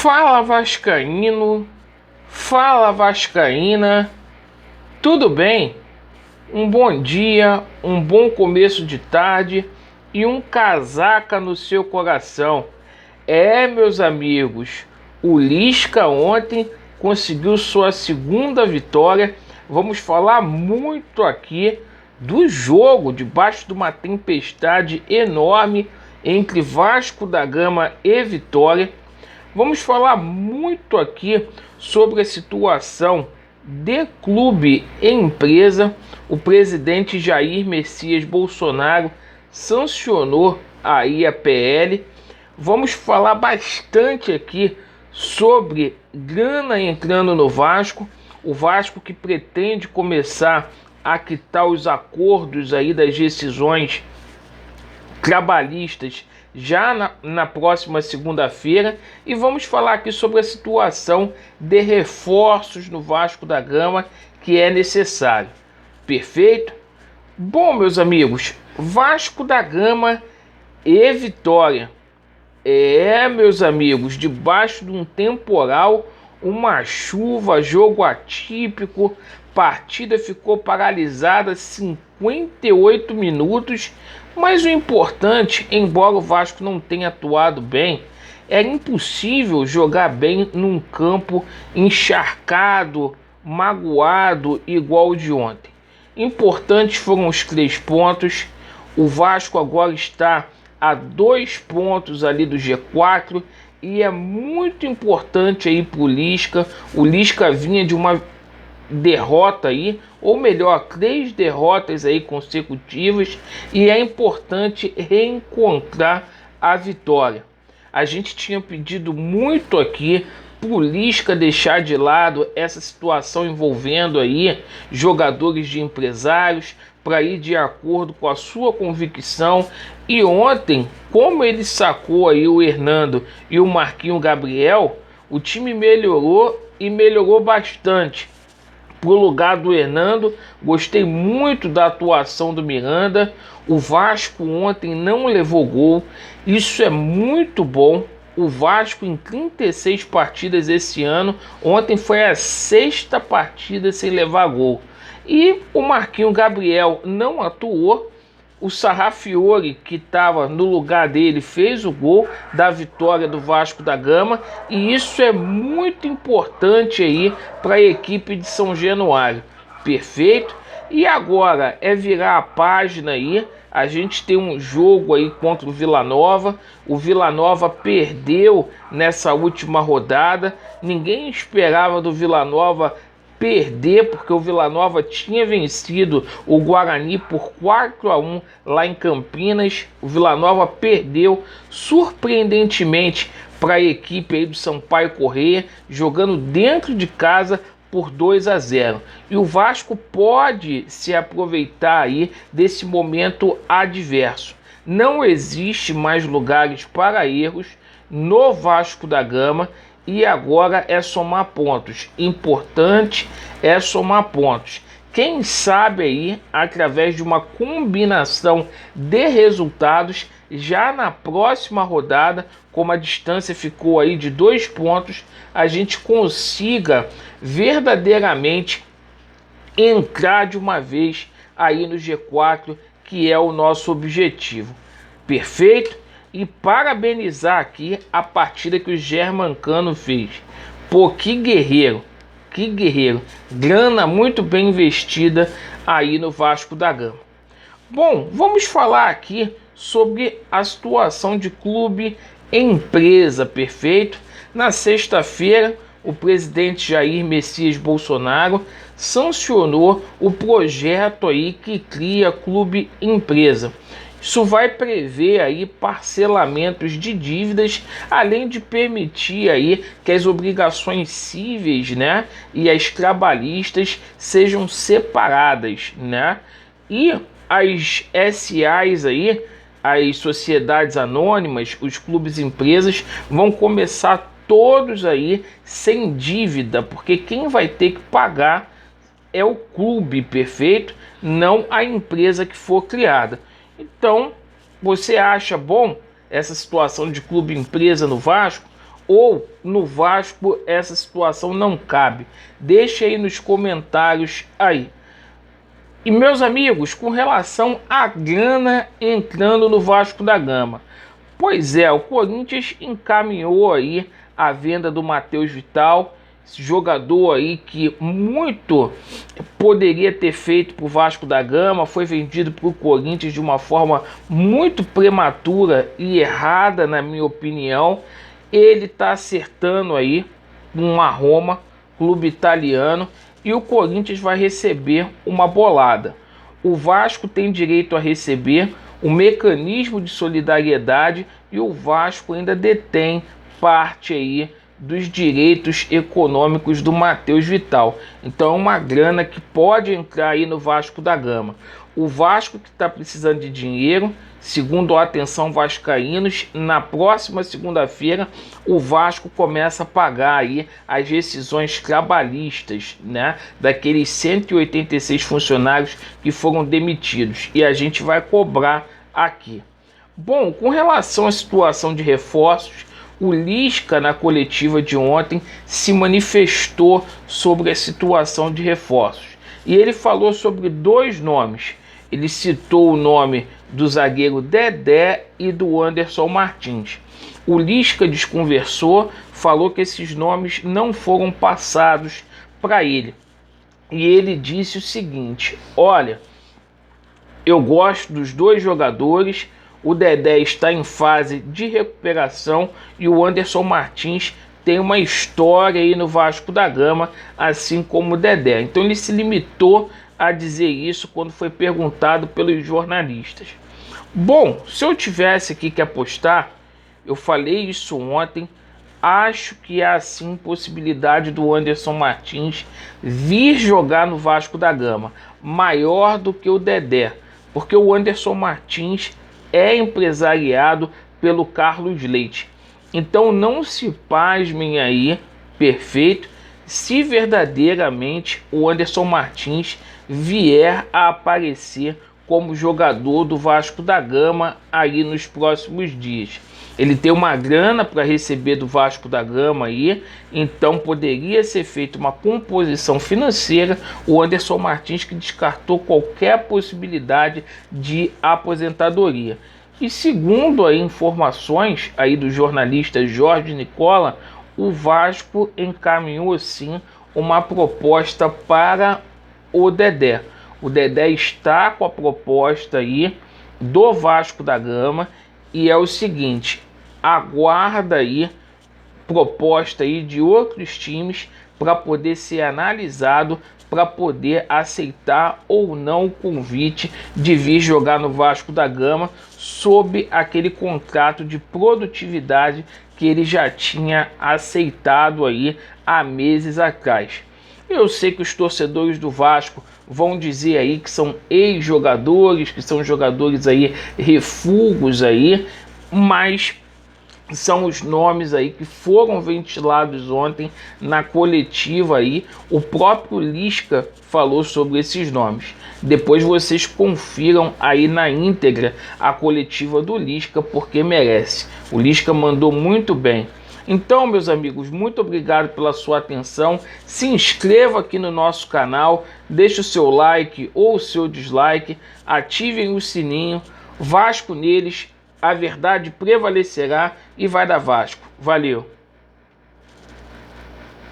Fala Vascaíno, fala Vascaína, tudo bem? Um bom dia, um bom começo de tarde e um casaca no seu coração. Meus amigos, o Lisca ontem conseguiu sua segunda vitória. Vamos falar muito aqui do jogo debaixo de uma tempestade enorme entre Vasco da Gama e Vitória. Vamos falar muito aqui sobre a situação de clube e empresa. O presidente Jair Messias Bolsonaro sancionou aí a PL. Vamos falar bastante aqui sobre grana entrando no Vasco. O Vasco que pretende começar a quitar os acordos aí das decisões trabalhistas já na próxima segunda-feira, e vamos falar aqui sobre a situação de reforços no Vasco da Gama que é necessário. Perfeito? Bom, meus amigos, Vasco da Gama e Vitória. Meus amigos, debaixo de um temporal, uma chuva, jogo atípico, partida ficou paralisada 58 minutos, mas o importante, embora o Vasco não tenha atuado bem, era impossível jogar bem num campo encharcado, magoado, igual o de ontem. Importantes foram os 3 pontos, o Vasco agora está a 2 pontos ali do G4, e é muito importante aí para o Lisca. O Lisca vinha de uma derrota aí, ou melhor, 3 derrotas aí consecutivas, e é importante reencontrar a vitória. A gente tinha pedido muito aqui pro Lisca deixar de lado essa situação envolvendo aí jogadores de empresários, para ir de acordo com a sua convicção. E ontem, como ele sacou aí o Hernando e o Marquinhos Gabriel, o time melhorou e melhorou bastante. Pro lugar do Hernando, gostei muito da atuação do Miranda. O Vasco ontem não levou gol, isso é muito bom. O Vasco em 36 partidas esse ano, ontem foi a 6ª partida sem levar gol. E o Marquinhos Gabriel não atuou. O Sarrafiore, que estava no lugar dele, fez o gol da vitória do Vasco da Gama, e isso é muito importante aí para a equipe de São Januário. Perfeito? E agora é virar a página aí. A gente tem um jogo aí contra o Vila Nova. O Vila Nova perdeu nessa última rodada. Ninguém esperava do Vila Nova perder, porque o Vila Nova tinha vencido o Guarani por 4-1 lá em Campinas. O Vila Nova perdeu surpreendentemente para a equipe aí do Sampaio Corrêa, jogando dentro de casa por 2-0. E o Vasco pode se aproveitar aí desse momento adverso. Não existe mais lugares para erros no Vasco da Gama, e agora é somar pontos. Importante é somar pontos. Quem sabe aí, através de uma combinação de resultados, já na próxima rodada, como a distância ficou aí de 2 pontos, a gente consiga verdadeiramente entrar de uma vez aí no G4, que é o nosso objetivo. Perfeito? E parabenizar aqui a partida que o Germancano fez. Pô, que guerreiro, que guerreiro. Grana muito bem investida aí no Vasco da Gama. Bom, vamos falar aqui sobre a situação de clube e empresa. Perfeito? Na sexta-feira, o presidente Jair Messias Bolsonaro sancionou o projeto aí que cria clube e empresa. Isso vai prever aí parcelamentos de dívidas, além de permitir aí que as obrigações cíveis, né, e as trabalhistas sejam separadas, né? E as SAs aí, as sociedades anônimas, os clubes e empresas vão começar todos aí sem dívida, porque quem vai ter que pagar é o clube, perfeito? Não a empresa que for criada. Então, você acha bom essa situação de clube empresa no Vasco? ou no Vasco essa situação não cabe? Deixe aí nos comentários aí. E meus amigos, com relação à grana entrando no Vasco da Gama, pois é, o Corinthians encaminhou aí a venda do Matheus Vital, esse jogador aí que muito poderia ter feito para o Vasco da Gama, foi vendido para o Corinthians de uma forma muito prematura e errada, na minha opinião. Ele está acertando aí com a Roma, clube italiano, e o Corinthians vai receber uma bolada. O Vasco tem direito a receber o mecanismo de solidariedade e o Vasco ainda detém parte aí dos direitos econômicos do Matheus Vital. Então é uma grana que pode entrar aí no Vasco da Gama. O Vasco que está precisando de dinheiro, segundo a Atenção Vascaínos, na próxima segunda-feira o Vasco começa a pagar aí as rescisões trabalhistas, né, daqueles 186 funcionários que foram demitidos, e a gente vai cobrar aqui. Bom, com relação à situação de reforços, o Lisca, na coletiva de ontem, se manifestou sobre a situação de reforços. E ele falou sobre dois nomes. Ele citou o nome do zagueiro Dedé e do Anderson Martins. O Lisca desconversou, falou que esses nomes não foram passados para ele. E ele disse o seguinte: olha, eu gosto dos dois jogadores. O Dedé está em fase de recuperação e o Anderson Martins tem uma história aí no Vasco da Gama, assim como o Dedé. Então ele se limitou a dizer isso quando foi perguntado pelos jornalistas. Bom, se eu tivesse aqui que apostar, eu falei isso ontem, acho que há sim possibilidade do Anderson Martins vir jogar no Vasco da Gama, maior do que o Dedé, porque o Anderson Martins é empresariado pelo Carlos Leite. Então não se pasmem aí, perfeito, se verdadeiramente o Anderson Martins vier a aparecer como jogador do Vasco da Gama aí nos próximos dias. Ele tem uma grana para receber do Vasco da Gama aí, então poderia ser feita uma composição financeira. O Anderson Martins que descartou qualquer possibilidade de aposentadoria. E segundo aí informações aí do jornalista Jorge Nicola, o Vasco encaminhou sim uma proposta para o Dedé. O Dedé está com a proposta aí do Vasco da Gama e é o seguinte: aguarda aí proposta aí de outros times para poder ser analisado, para poder aceitar ou não o convite de vir jogar no Vasco da Gama sob aquele contrato de produtividade que ele já tinha aceitado aí há meses atrás. Eu sei que os torcedores do Vasco vão dizer aí que são ex-jogadores, que são jogadores aí refugos aí, mas são os nomes aí que foram ventilados ontem na coletiva aí. O próprio Lisca falou sobre esses nomes. Depois vocês confiram aí na íntegra a coletiva do Lisca, porque merece. O Lisca mandou muito bem. Então, meus amigos, muito obrigado pela sua atenção. Se inscreva aqui no nosso canal, deixe o seu like ou o seu dislike, ativem o sininho. Vasco neles, a verdade prevalecerá e vai dar Vasco. Valeu!